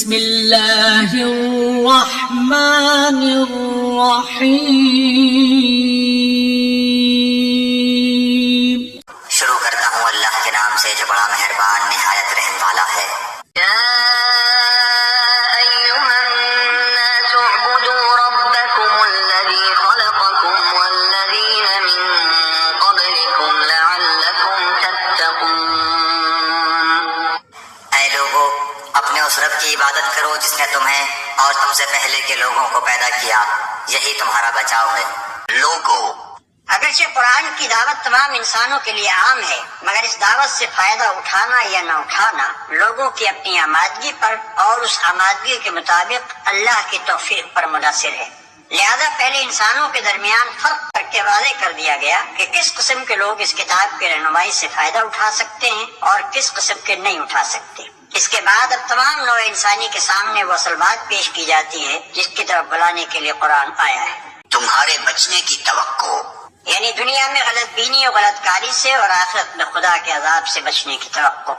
بسم اللہ الرحمن الرحیم۔ شروع کرتا ہوں اللہ کے نام سے جو بڑا مہربان نہایت رحم والا ہے۔ یا ایھا الناس اعبدوا ربکم الذی خلقکم والذین من قبلکم لعلکم تتقون۔ اے لوگو، اپنے اس رب کی عبادت کرو جس نے تمہیں اور تم سے پہلے کے لوگوں کو پیدا کیا، یہی تمہارا بچاؤ ہے۔ لوگو، اگرچہ قرآن کی دعوت تمام انسانوں کے لیے عام ہے، مگر اس دعوت سے فائدہ اٹھانا یا نہ اٹھانا لوگوں کی اپنی آمادگی پر اور اس آمادگی کے مطابق اللہ کی توفیق پر منحصر ہے۔ لہذا پہلے انسانوں کے درمیان فرق کر کے واضح کر دیا گیا کہ کس قسم کے لوگ اس کتاب کی رہنمائی سے فائدہ اٹھا سکتے ہیں اور کس قسم کے نہیں اٹھا سکتے۔ اس کے بعد اب تمام نوع انسانی کے سامنے وہ اصل بات پیش کی جاتی ہے جس کی طرف بلانے کے لیے قرآن آیا ہے۔ تمہارے بچنے کی توقع، یعنی دنیا میں غلط بینی اور غلط کاری سے اور آخرت میں خدا کے عذاب سے بچنے کی توقع۔